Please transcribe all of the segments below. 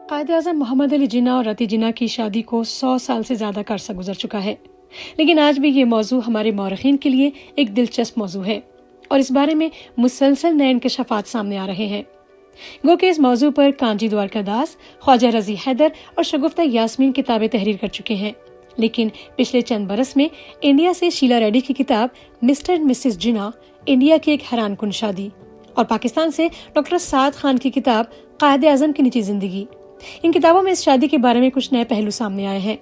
قائد اعظم محمد علی جناح اور رتی جناح کی شادی کو 100 سال سے زیادہ کا عرصہ گزر چکا ہے، لیکن آج بھی یہ موضوع ہمارے مورخین کے لیے ایک دلچسپ موضوع ہے اور اس بارے میں مسلسل نئے انکشافات سامنے آ رہے ہیں۔ گو کہ اس موضوع پر کانجی دوارکا داس، خواجہ رضی حیدر اور شگفتہ یاسمین کتابیں تحریر کر چکے ہیں، لیکن پچھلے چند برس میں انڈیا سے شیلا ریڈی کی کتاب mister and missus Jinnah, India کی ایک حیران کن شادی، اور پاکستان سے ڈاکٹر سعد خان کی کتاب قائد اعظم کی نجی زندگی، ان کتابوں میں اس شادی کے بارے میں کچھ نئے پہلو سامنے آئے ہیں۔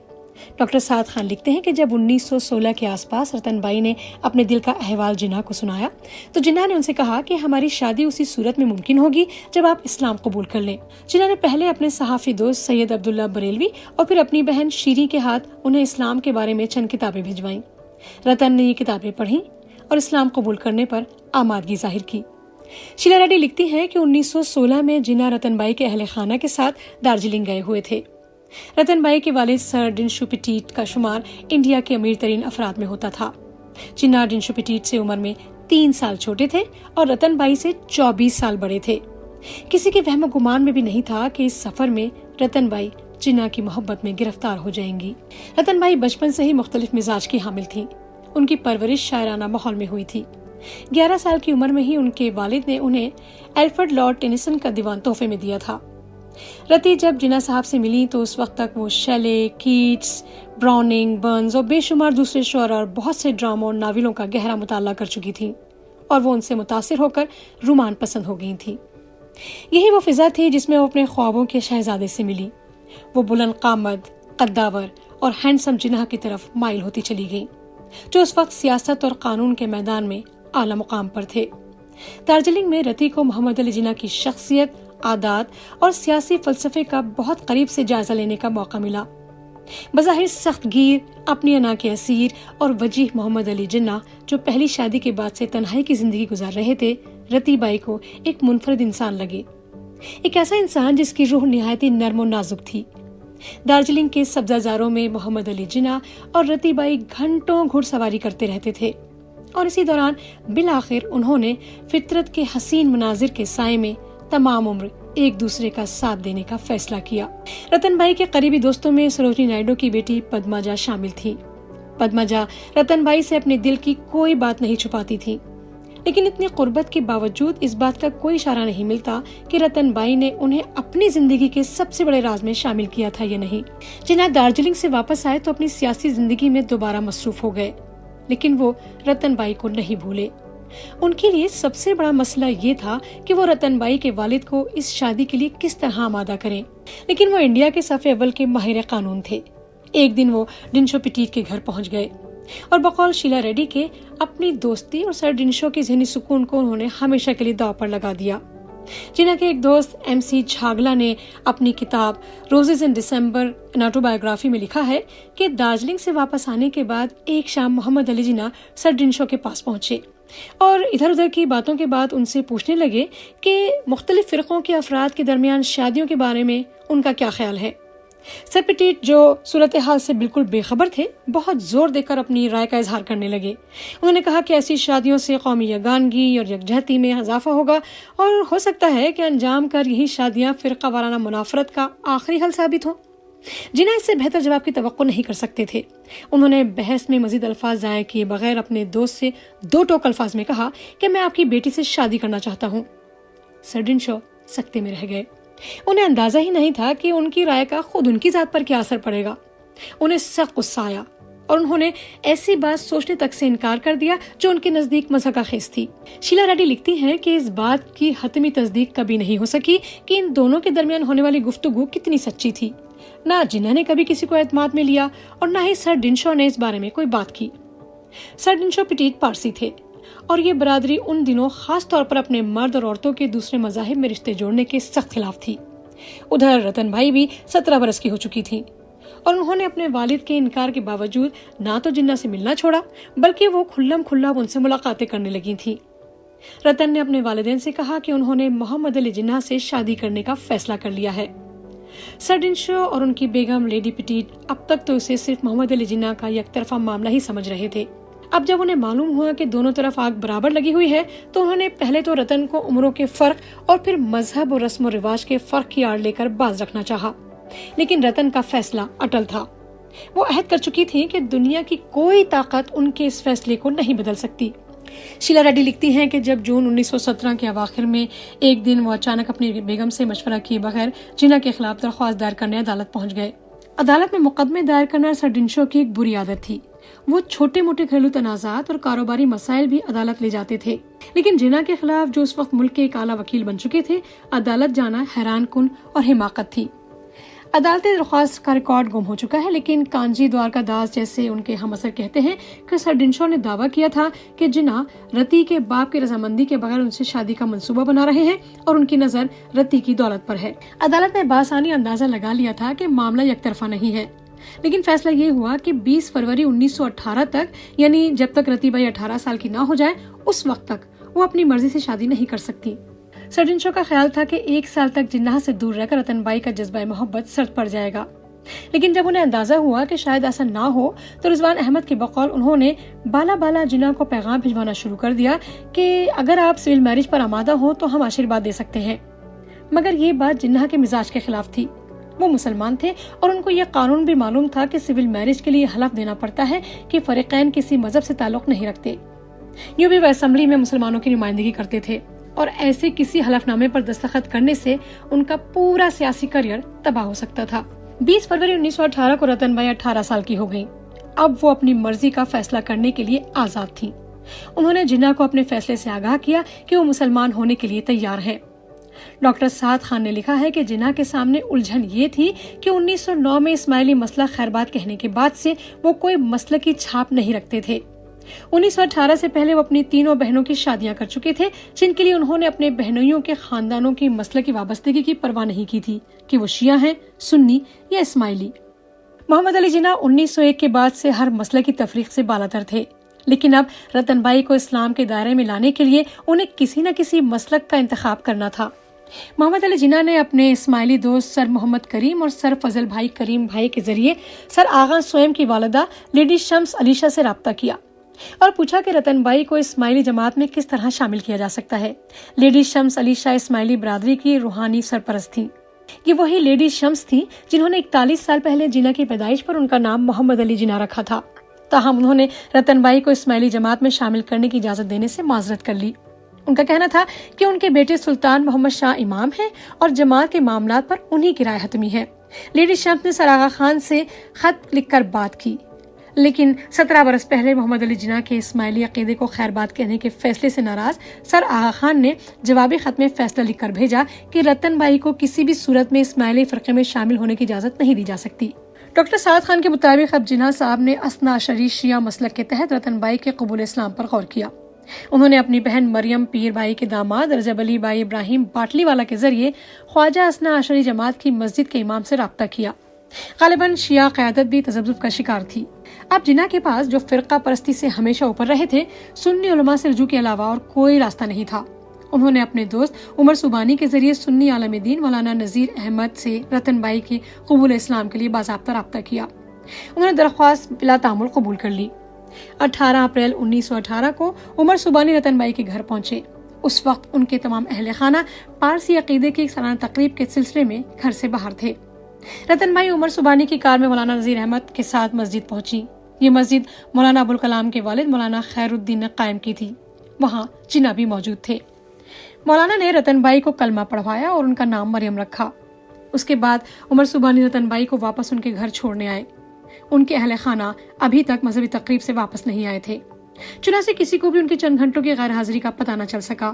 ڈاکٹر سعد خان لکھتے ہیں کہ جب 1916 کے آس پاس رتن بائی نے اپنے دل کا احوال جناح کو سنایا تو جناح نے ان سے کہا کہ ہماری شادی اسی صورت میں ممکن ہوگی جب آپ اسلام قبول کر لیں۔ جناح نے پہلے اپنے صحافی دوست سید عبداللہ بریلوی اور پھر اپنی بہن شیریں کے ہاتھ انہیں اسلام کے بارے میں چند کتابیں بھجوائیں۔ رتن نے یہ کتابیں پڑھیں اور اسلام قبول کرنے پر آمادگی ظاہر کی۔ شیلا ریڈی لکھتی ہیں کہ 1916 میں جناح رتن بائی کے اہل خانہ کے ساتھ دارجلنگ گئے ہوئے تھے۔ رتن بائی کے والد سر ڈنشو پٹیٹ کا شمار انڈیا کے امیر ترین افراد میں ہوتا تھا۔ جناح ڈنشو پٹیٹ سے عمر میں 3 سال چھوٹے تھے اور رتن بائی سے 24 سال بڑے تھے۔ کسی کے وہم و گمان میں بھی نہیں تھا کہ اس سفر میں رتن بائی جناح کی محبت میں گرفتار ہو جائیں گی۔ رتن بائی بچپن سے ہی مختلف مزاج کی حامل تھیں۔ ان کی پرورش شاعرانہ ماحول میں ہوئی تھی۔ 11 سال کی عمر میں ہی ان کے والد نے انہیں ایلفرڈ لارڈ ٹینیسن کا دیوان تحفے میں دیا تھا۔ رتی جب جناح صاحب سے ملی تو اس وقت تک وہ شیلے، کیٹس، براؤننگ، برنز اور بے شمار دوسرے شعراء اور بہت سے ڈراموں اور ناولوں کا گہرا مطالعہ کر چکی تھیں اور وہ ان سے متاثر ہو کر رومان پسند ہو گئی تھیں۔ یہی وہ فضا تھی جس میں وہ اپنے خوابوں کے شہزادے سے ملی۔ وہ بلند قامت، قداور اور ہینڈسم جناح کی طرف مائل ہوتی چلی گئی، جو اس وقت سیاست اور قانون کے میدان میں اعلیٰ مقام پر تھے۔ دارجلنگ میں رتی کو محمد علی جناح کی شخصیت، عادات اور سیاسی فلسفے کا بہت قریب سے جائزہ لینے کا موقع ملا۔ بظاہر سخت گیر، اپنی انا کے اسیر اور وجیح محمد علی جناح، جو پہلی شادی کے بعد سے تنہائی کی زندگی گزار رہے تھے، رتی بائی کو ایک منفرد انسان لگے، ایک ایسا انسان جس کی روح نہایتی نرم و نازک تھی۔ دارجلنگ کے سبزہ زاروں میں محمد علی جناح اور رتی بائی گھنٹوں گھڑ سواری کرتے رہتے تھے اور اسی دوران بالآخر انہوں نے فطرت کے حسین مناظر کے سائے میں تمام عمر ایک دوسرے کا ساتھ دینے کا فیصلہ کیا۔ رتن بائی کے قریبی دوستوں میں سروجنی نائیڈو کی بیٹی پدماجا شامل تھی۔ پدماجا رتن بائی سے اپنے دل کی کوئی بات نہیں چھپاتی تھی، لیکن اتنی قربت کے باوجود اس بات کا کوئی اشارہ نہیں ملتا کہ رتن بائی نے انہیں اپنی زندگی کے سب سے بڑے راز میں شامل کیا تھا یا نہیں۔ جناح دارجلنگ سے واپس آئے تو اپنی سیاسی زندگی میں دوبارہ مصروف ہو گئے، لیکن وہ رتن بائی کو نہیں بھولے۔ ان کے لیے سب سے بڑا مسئلہ یہ تھا کہ وہ رتن بائی کے والد کو اس شادی کے لیے کس طرح آمادہ کریں، لیکن وہ انڈیا کے صف اول کے ماہر قانون تھے۔ ایک دن وہ ڈنشو پٹیٹ کے گھر پہنچ گئے اور بقول شیلا ریڈی کے اپنی دوستی اور سر ڈنشو کے ذہنی سکون کو انہوں نے ہمیشہ کے لیے داؤ پر لگا دیا۔ جناح کے ایک دوست MC جھاگلا نے اپنی کتاب روزز ان ڈسمبر ان آٹوبایوگرافی میں لکھا ہے کہ دارجلنگ سے واپس آنے کے بعد ایک شام محمد علی جناح سر ڈنشو کے پاس پہنچے اور ادھر ادھر کی باتوں کے بعد ان سے پوچھنے لگے کہ مختلف فرقوں کے افراد کے درمیان شادیوں کے بارے میں ان کا کیا خیال ہے۔ سر پٹیٹ، جو صورتحال سے بالکل بے خبر تھے، بہت زور دے کر اپنی رائے کا اظہار کرنے لگے۔ انہوں نے کہا کہ ایسی شادیوں سے قومی یگانگی اور یکجہتی میں اضافہ ہوگا اور ہو سکتا ہے کہ انجام کر یہی شادیاں فرقہ وارانہ منافرت کا آخری حل ثابت ہوں۔ جناح اس سے بہتر جواب کی توقع نہیں کر سکتے تھے۔ انہوں نے بحث میں مزید الفاظ ضائع کیے بغیر اپنے دوست سے 2 ٹوک الفاظ میں کہا کہ میں آپ کی بیٹی سے شادی کرنا چاہتا ہوں۔ سر ڈنشو سکتے میں رہ گئے۔ انہیں اندازہ ہی نہیں تھا کہ ان کی رائے کا خود ان کی ذات پر کیا اثر پڑے گا۔ انہیں سخت غصہ آیا اور انہوں نے ایسی بات سوچنے تک سے انکار کر دیا جو ان کے نزدیک مضحکہ خیز تھی۔ شیلا ریڈی لکھتی ہیں کہ اس بات کی حتمی تصدیق کبھی نہیں ہو سکی کہ ان دونوں کے درمیان ہونے والی گفتگو کتنی سچی تھی۔ نہ جناح نے کبھی کسی کو اعتماد میں لیا اور نہ ہی سر ڈنشو نے اس بارے میں کوئی بات کی۔ سر ڈنشو پٹیٹ پارسی تھے اور یہ برادری ان دنوں خاص طور پر اپنے مرد اور عورتوں کے دوسرے مذاہب میں رشتے جوڑنے کے سخت خلاف تھی۔ ادھر رتن بائی بھی 17 برس کی ہو چکی تھی اور انہوں نے اپنے والد کے انکار کے باوجود نہ تو جناح سے ملنا چھوڑا بلکہ وہ کھلم کھلا ان سے ملاقاتیں کرنے لگی تھیں۔ رتن نے اپنے والدین سے کہا کہ انہوں نے محمد علی جناح سے شادی کرنے کا فیصلہ کر لیا ہے۔ سر ڈنشو اور ان کی بیگم لیڈی پٹیٹ اب تک تو اسے صرف محمد علی جناح کا یک طرفہ معاملہ ہی سمجھ رہے تھے۔ اب جب انہیں معلوم ہوا کہ دونوں طرف آگ برابر لگی ہوئی ہے تو انہوں نے پہلے تو رتن کو عمروں کے فرق اور پھر مذہب اور رسم و رواج کے فرق کی آڑ لے کر باز رکھنا چاہا، لیکن رتن کا فیصلہ اٹل تھا۔ وہ عہد کر چکی تھی کہ دنیا کی کوئی طاقت ان کے اس فیصلے کو نہیں بدل سکتی۔ شیلا ریڈی لکھتی ہیں کہ جب جون 1917 کے اواخر میں ایک دن وہ اچانک اپنی بیگم سے مشورہ کیے بغیر جنا کے خلاف درخواست دائر کرنے عدالت پہنچ گئے۔ عدالت میں مقدمے دائر کرنا سر ڈنشو کی ایک بری عادت تھی۔ وہ چھوٹے موٹے گھریلو تنازعات اور کاروباری مسائل بھی عدالت لے جاتے تھے، لیکن جنا کے خلاف جو اس وقت ملک کے ایک اعلیٰ وکیل بن چکے تھے، عدالت جانا حیران کن اور حماقت تھی۔ عدالتی درخواست کا ریکارڈ گم ہو چکا ہے، لیکن کانجی دوارکا داس جیسے ان کے ہم اثر کہتے ہیں کہ سر ڈنشو نے دعویٰ کیا تھا کہ جنا رتی کے باپ کی رضامندی کے بغیر ان سے شادی کا منصوبہ بنا رہے ہیں اور ان کی نظر رتی کی دولت پر ہے۔ عدالت نے بآسانی اندازہ لگا لیا تھا کہ معاملہ یک طرفہ نہیں ہے، لیکن فیصلہ یہ ہوا کہ 20 فروری 1918 تک، یعنی جب تک رتی بائی 18 سال کی نہ ہو جائے اس وقت تک وہ اپنی مرضی سے شادی نہیں کر سکتی۔ سر ڈنشو کا خیال تھا کہ 1 سال تک جناح سے دور رہ کر رتن بائی کا جذبہ محبت سرد پڑ جائے گا، لیکن جب انہیں اندازہ ہوا کہ شاید ایسا نہ ہو تو رضوان احمد کے بقول انہوں نے بالا جناح کو پیغام بھجوانا شروع کر دیا کہ اگر آپ سول میرج پر آمادہ ہو تو ہم آشیرواد دے سکتے ہیں۔ مگر یہ بات جناح کے مزاج کے خلاف تھی۔ وہ مسلمان تھے اور ان کو یہ قانون بھی معلوم تھا کہ سول میرج کے لیے حلف دینا پڑتا ہے کہ فریقین کسی مذہب سے تعلق نہیں رکھتے۔ یوں بھی وہ اسمبلی میں مسلمانوں کی نمائندگی کرتے تھے اور ایسے کسی حلف نامے پر دستخط کرنے سے ان کا پورا سیاسی کریئر تباہ ہو سکتا تھا۔ 20 فروری 1918 کو رتن بائی 18 سال کی ہو گئی۔ اب وہ اپنی مرضی کا فیصلہ کرنے کے لیے آزاد تھیں۔ انہوں نے جناح کو اپنے فیصلے سے آگاہ کیا کہ وہ مسلمان ہونے کے لیے تیار ہیں۔ ڈاکٹر سعد خان نے لکھا ہے کہ جناح کے سامنے الجھن یہ تھی کہ 1909 میں اسماعیلی مسئلہ خیربات کہنے کے بعد سے وہ کوئی مسئلہ کی چھاپ نہیں رکھتے تھے۔ 1918 سے پہلے وہ اپنی تینوں بہنوں کی شادیاں کر چکے تھے، جن کے لیے انہوں نے اپنے بہنوئیوں کے خاندانوں کی مسئلہ کی وابستگی کی پرواہ نہیں کی تھی کہ وہ شیعہ ہیں، سنی یا اسماعیلی۔ محمد علی جناح 1901 کے بعد سے ہر مسئلہ کی تفریق سے بالاتر تھے، لیکن اب رتن بائی کو اسلام کے دائرے میں لانے کے لیے انہیں کسی نہ کسی مسلک کا انتخاب کرنا تھا۔ محمد علی جناح نے اپنے اسماعیلی دوست سر محمد کریم اور سر فضل بھائی کریم بھائی کے ذریعے سر آغا سویم کی والدہ لیڈی شمس علیشہ سے رابطہ کیا اور پوچھا کہ رتن بائی کو اسماعیلی جماعت میں کس طرح شامل کیا جا سکتا ہے۔ لیڈی شمس علیشہ اسماعیلی برادری کی روحانی سرپرست تھیں۔ یہ وہی لیڈی شمس تھیں جنہوں نے 41 سال پہلے جناح کی پیدائش پر ان کا نام محمد علی جناح رکھا تھا، تاہم انہوں نے رتن بائی کو اسماعیلی جماعت میں شامل کرنے کی اجازت دینے سے معذرت کر لی۔ ان کا کہنا تھا کہ ان کے بیٹے سلطان محمد شاہ امام ہیں اور جماعت کے معاملات پر انہی کی رائے حتمی ہے۔ لیڈی شمس نے سر آغا خان سے خط لکھ کر بات کی، لیکن 17 برس پہلے محمد علی جناح کے اسماعیلی عقیدے کو خیر بات کہنے کے فیصلے سے ناراض سر آغا خان نے جوابی خط میں فیصلہ لکھ کر بھیجا کہ رتن بائی کو کسی بھی صورت میں اسماعیلی فرقے میں شامل ہونے کی اجازت نہیں دی جا سکتی۔ ڈاکٹر سعد خان کے مطابق اب جناح صاحب نے اثنا عشری شیعہ مسلک کے تحت رتن بائی کے قبول اسلام پر غور کیا۔ انہوں نے اپنی بہن مریم پیر بائی کے داماد رجب علی بائی ابراہیم باٹلی والا کے ذریعے خواجہ اثنا عشری جماعت کی مسجد کے امام سے رابطہ کیا۔ غالباً شیعہ قیادت بھی تذبذب کا شکار تھی۔ اب جناح کے پاس جو فرقہ پرستی سے ہمیشہ اوپر رہے تھے، سنی علماء سے رجوع کے علاوہ اور کوئی راستہ نہیں تھا۔ انہوں نے اپنے دوست عمر سبانی کے ذریعے سنی عالم دین مولانا نذیر احمد سے رتن بائی کی قبول اسلام کے لیے باضابطہ رابطہ کیا۔ انہوں نے درخواست بلا تعامل قبول کر لی۔ 18 اپریل 1918 کو عمر سبانی رتن بائی کے گھر پہنچے۔ اس وقت ان کے تمام اہل خانہ پارسی عقیدے کی ایک سالانہ تقریب کے سلسلے میں گھر سے باہر تھے۔ رتن بائی عمر سبانی کی کار میں مولانا نذیر احمد کے ساتھ مسجد پہنچی۔ یہ مسجد مولانا ابوالکلام کے والد مولانا خیر الدین نے قائم کی تھی۔ وہاں جناح بھی موجود تھے۔ مولانا نے رتن بائی کو کلمہ پڑھوایا اور ان کا نام مریم رکھا۔ اس کے بعد عمر سبانی رتن بائی کو واپس ان کے گھر چھوڑنے آئے۔ ان کے اہل خانہ ابھی تک مذہبی تقریب سے واپس نہیں آئے تھے، چنانچہ کسی کو بھی ان کے چند گھنٹوں کی غیر حاضری کا پتہ نہ چل سکا۔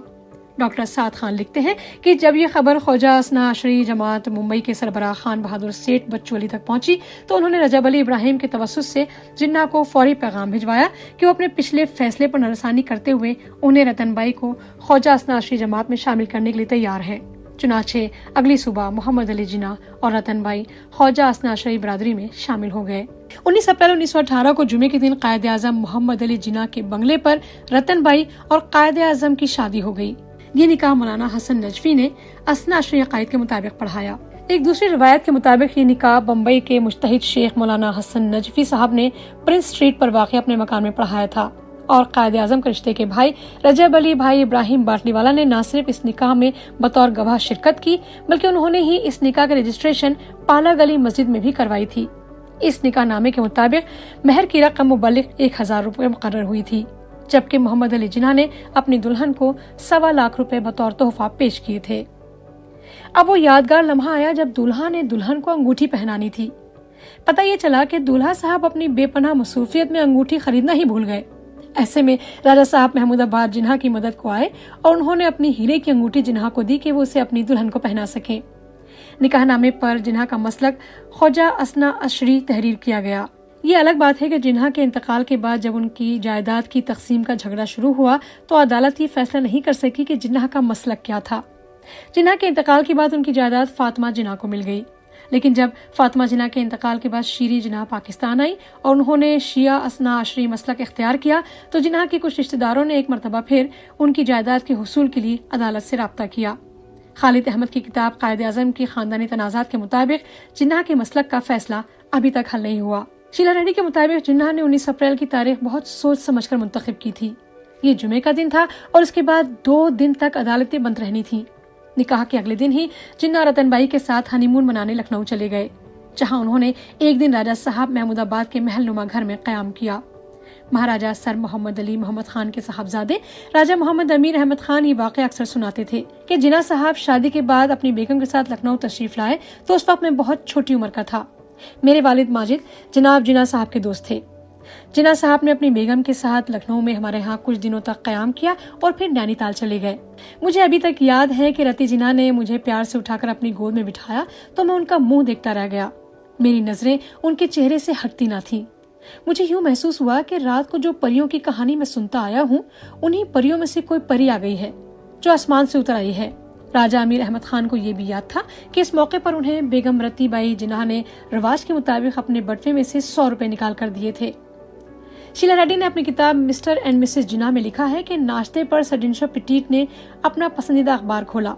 ڈاکٹر سعد خان لکھتے ہیں کہ جب یہ خبر خواجہ اثنا عشری جماعت ممبئی کے سربراہ خان بہادر سیٹھ بچو علی تک پہنچی تو انہوں نے رجب علی ابراہیم کے توسط سے جناح کو فوری پیغام بھجوایا کہ وہ اپنے پچھلے فیصلے پر نظرثانی کرتے ہوئے انہیں رتن بائی کو خواجہ اثنا عشری جماعت میں شامل کرنے کے لیے تیار ہیں۔ چنانچہ اگلی صبح محمد علی جناح اور رتن بائی خواجہ اثنا عشری برادری میں شامل ہو گئے۔ 19 اپریل 1918 کو جمعے کے دن قائد اعظم محمد علی جناح کے بنگلے پر رتن بائی اور قائد اعظم کی شادی ہو گئی۔ یہ نکاح مولانا حسن نجفی نے اثنا عشری عقائد کے مطابق پڑھایا۔ ایک دوسری روایت کے مطابق یہ نکاح بمبئی کے مجتہد شیخ مولانا حسن نجفی صاحب نے پرنس اسٹریٹ پر واقع اپنے مکان میں پڑھایا تھا۔ اور قائد اعظم کے رشتے کے بھائی رجب علی بھائی ابراہیم باٹلی والا نے نہ صرف اس نکاح میں بطور گواہ شرکت کی بلکہ انہوں نے ہی اس نکاح کا رجسٹریشن پالا گلی مسجد میں بھی کروائی تھی۔ اس نکاح نامے کے مطابق مہر کی رقم مبلغ 1000 روپے مقرر ہوئی تھی، جبکہ محمد علی جناح نے اپنی دلہن کو 1.25 لاکھ روپے بطور تحفہ پیش کیے تھے۔ اب وہ یادگار لمحہ آیا جب دولہا نے دلہن کو انگوٹھی پہنانی تھی۔ پتہ یہ چلا کہ دولہا صاحب اپنی بے پناہ مصروفیت میں انگوٹھی خریدنا ہی بھول گئے۔ ایسے میں راجہ صاحب محمود آباد جناح کی مدد کو آئے اور انہوں نے اپنی ہیرے کی انگوٹھی جناح کو دی کہ وہ اسے اپنی دلہن کو پہنا سکیں۔ نکاح نامے پر جناح کا مسلک خواجہ اسنا اشری تحریر کیا گیا۔ یہ الگ بات ہے کہ جناح کے انتقال کے بعد جب ان کی جائیداد کی تقسیم کا جھگڑا شروع ہوا تو عدالت یہ فیصلہ نہیں کر سکی کہ جناح کا مسلک کیا تھا۔ جناح کے انتقال کے بعد ان کی جائیداد فاطمہ جناح کو مل گئی، لیکن جب فاطمہ جناح کے انتقال کے بعد شیری جناح پاکستان آئی اور انہوں نے شیعہ اسنا عشری مسلک اختیار کیا تو جناح کے کچھ رشتہ داروں نے ایک مرتبہ پھر ان کی جائیداد کے حصول کے لیے عدالت سے رابطہ کیا۔ خالد احمد کی کتاب قائد اعظم کی خاندانی تنازعات کے مطابق جناح کے مسلک کا فیصلہ ابھی تک حل نہیں ہوا۔ شیلا ریڈی کے مطابق جناح نے 19 اپریل کی تاریخ بہت سوچ سمجھ کر منتخب کی تھی۔ یہ جمعے کا دن تھا اور اس کے بعد 2 دن تک عدالتیں بند رہنی تھیں۔ نکاح کے اگلے دن ہی جناح رتن بائی کے ساتھ ہنی مون منانے لکھنؤ چلے گئے، جہاں انہوں نے ایک دن راجہ صاحب محمود آباد کے محل نما گھر میں قیام کیا۔ مہاراجہ سر محمد علی محمد خان کے صاحبزادے راجہ محمد امیر احمد خان یہ واقعہ اکثر سناتے تھے کہ جناح صاحب شادی کے بعد اپنی بیگم کے ساتھ لکھنؤ تشریف لائے تو اس وقت میں بہت چھوٹی عمر کا تھا۔ میرے والد ماجد جناب جناح صاحب کے دوست تھے۔ جناح صاحب نے اپنی بیگم کے ساتھ لکھنؤ میں ہمارے ہاں کچھ دنوں تک قیام کیا اور پھر نینی تال چلے گئے۔ مجھے ابھی تک یاد ہے کہ رتی جناح نے مجھے پیار سے اٹھا کر اپنی گود میں بٹھایا تو میں ان کا منہ دیکھتا رہ گیا۔ میری نظریں ان کے چہرے سے ہٹتی نہ تھیں۔ مجھے یوں محسوس ہوا کہ رات کو جو پریوں کی کہانی میں سنتا آیا ہوں انہی پریوں میں سے کوئی پری آ گئی ہے جو آسمان سے اتر آئی ہے۔ راجہ امیر احمد خان کو یہ بھی یاد تھا کہ اس موقع پر انہیں بیگم رتی بائی جناح نے رواج کے مطابق اپنے بٹوے میں سے 100 روپے نکال کر دیے تھے۔ شیلا ریڈی نے اپنی کتاب مسٹر اینڈ مسز جناح میں لکھا ہے کہ ناشتے پر سرڈنشو پٹیٹ نے اپنا پسندیدہ اخبار کھولا،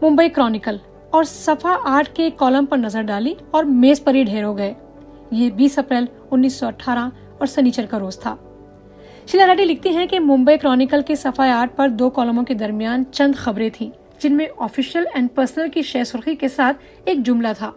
ممبئی کرونیکل، اور صفحہ 8 کے کالم پر نظر ڈالی اور میز پر ہی ڈھیر ہو گئے۔ یہ 20 اپریل 1918 اور سنیچر کا روز تھا۔ شیلا ریڈی لکھتی ہیں کہ ممبئی کرونیکل کے صفحہ 8 پر 2 کالموں کے درمیان چند خبریں تھیں جن میں آفیشل اینڈ پرسنل کی شہ سرخی کے ساتھ ایک جملہ تھا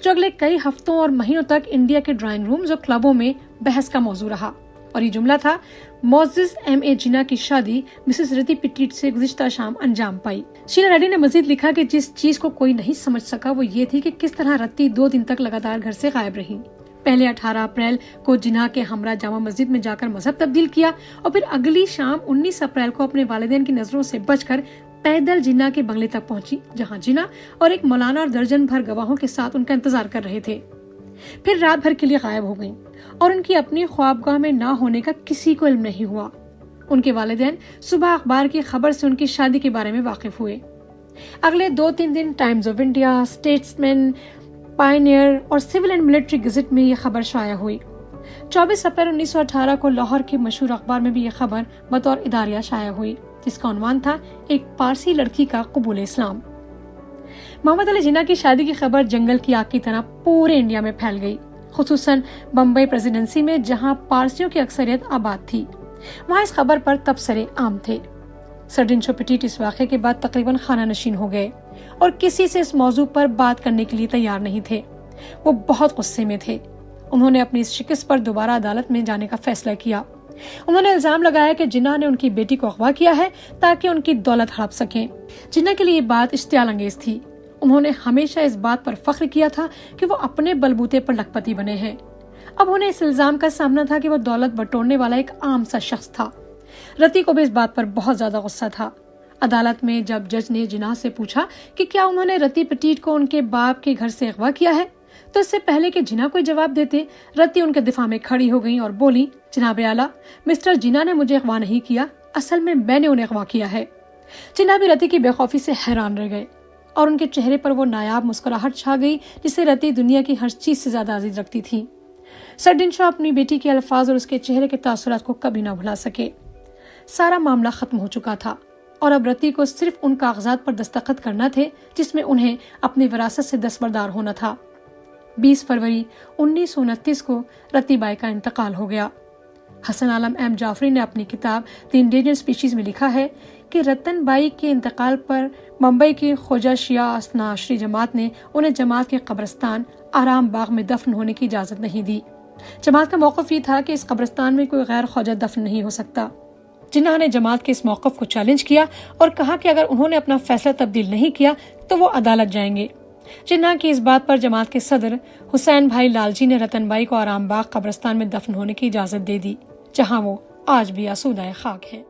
جو اگلے کئی ہفتوں اور مہینوں تک انڈیا کے ڈرائنگ رومز اور کلبوں میں بحث کا موضوع رہا، اور یہ جملہ تھا معزز ایم اے جناح کی شادی مسز رتی پٹیٹ سے گزشتہ شام انجام پائی۔ شیلا ریڈی نے مزید لکھا کہ جس چیز کو کوئی نہیں سمجھ سکا وہ یہ تھی کہ کس طرح رتی 2 دن تک لگاتار گھر سے غائب رہی۔ پہلے 18 اپریل کو جناح کے ہمراہ جامع مسجد میں جا کر مذہب تبدیل کیا اور پھر اگلی شام 19 اپریل کو اپنے والدین کی نظروں سے بچ کر پیدل جناح کے بنگلے تک پہنچی، جہاں جناح اور ایک مولانا اور درجن بھر گواہوں کے ساتھ ان کا انتظار کر رہے تھے۔ پھر رات بھر کے لیے غائب ہو گئیں اور ان کی اپنی خوابگاہ میں نہ ہونے کا کسی کو علم نہیں ہوا۔ ان کے والدین صبح اخبار کی خبر سے ان کی شادی کے بارے میں واقف ہوئے۔ اگلے 2-3 دن Times of India, Statesman, Pioneer اور سول اینڈ ملٹری گزٹ میں یہ خبر شائع ہوئی۔ 24 اپریل 1918 کو لاہور کے مشہور اخبار میں بھی یہ خبر بطور اداریہ شائع ہوئی، جس کا عنوان تھا ایک پارسی لڑکی کا قبول اسلام۔ محمد علی جناح کی شادی کی خبر جنگل کی آگ کی طرح پورے انڈیا میں پھیل گئی، خصوصاً بمبئی پریزیڈنسی میں جہاں پارسیوں کی اکثریت آباد تھی۔ وہاں اس خبر پر تبصرے عام تھے۔ سرڈنشو پٹیٹ اس واقعے کے بعد تقریباً خانہ نشین ہو گئے اور کسی سے اس موضوع پر بات کرنے کے لیے تیار نہیں تھے۔ وہ بہت غصے میں تھے۔ انہوں نے اپنی اس شکست پر دوبارہ عدالت میں جانے کا فیصلہ کیا۔ انہوں نے الزام لگایا کہ جناح نے ان کی بیٹی کو اغوا کیا ہے تاکہ ان کی دولت ہڑپ سکیں۔ جناح کے لیے یہ بات اشتعال انگیز تھی۔ انہوں نے ہمیشہ اس بات پر فخر کیا تھا کہ وہ اپنے بلبوتے پر لکھپتی بنے ہیں۔ اب انہیں اس الزام کا سامنا تھا کہ وہ دولت بٹورنے والا ایک عام سا شخص تھا۔ رتی کو بھی اس بات پر بہت زیادہ غصہ تھا۔ عدالت میں جب جج نے جناح سے پوچھا کہ کیا انہوں نے رتی پٹیٹ کو ان کے باپ کے گھر سے اغوا کیا ہے، تو اس سے پہلے کہ جناح کوئی جواب دیتے، رتی ان کے دفاع میں کھڑی ہو گئی اور بولی، جناب اعلیٰ، مسٹر جناح نے مجھے اغوا نہیں کیا، اصل میں نے انہیں اغوا کیا ہے۔ جناح بھی رتی کی بے خوفی سے حیران رہ گئے اور ان کے چہرے پر وہ نایاب مسکراہٹ چھا گئی جسے رتی دنیا کی ہر چیز سے زیادہ عزیز رکھتی تھی۔ سرڈنشو اپنی بیٹی کے الفاظ اور اس کے چہرے کے تاثرات کو کبھی نہ بھلا سکے۔ سارا معاملہ ختم ہو چکا تھا اور اب رتی کو صرف ان کاغذات پر دستخط کرنا تھے جس میں انہیں اپنی وراثت سے دستبردار ہونا تھا۔ 20 فروری 1929 کو رتی بائی کا انتقال ہو گیا۔ حسن عالم ایم جعفری نے اپنی کتاب دی انڈیجن اسپیشیز میں لکھا ہے کہ رتن بائی کے انتقال پر ممبئی کی خواجہ شیعہ اثنا عشری جماعت نے انہیں جماعت کے قبرستان آرام باغ میں دفن ہونے کی اجازت نہیں دی۔ جماعت کا موقف یہ تھا کہ اس قبرستان میں کوئی غیر خواجہ دفن نہیں ہو سکتا۔ جناح نے جماعت کے اس موقف کو چیلنج کیا اور کہا کہ اگر انہوں نے اپنا فیصلہ تبدیل نہیں کیا تو وہ عدالت جائیں گے۔ جناح کی اس بات پر جماعت کے صدر حسین بھائی لالجی نے رتن بائی کو آرام باغ قبرستان میں دفن ہونے کی اجازت دے دی، جہاں وہ آج بھی آسودہ خاک ہیں۔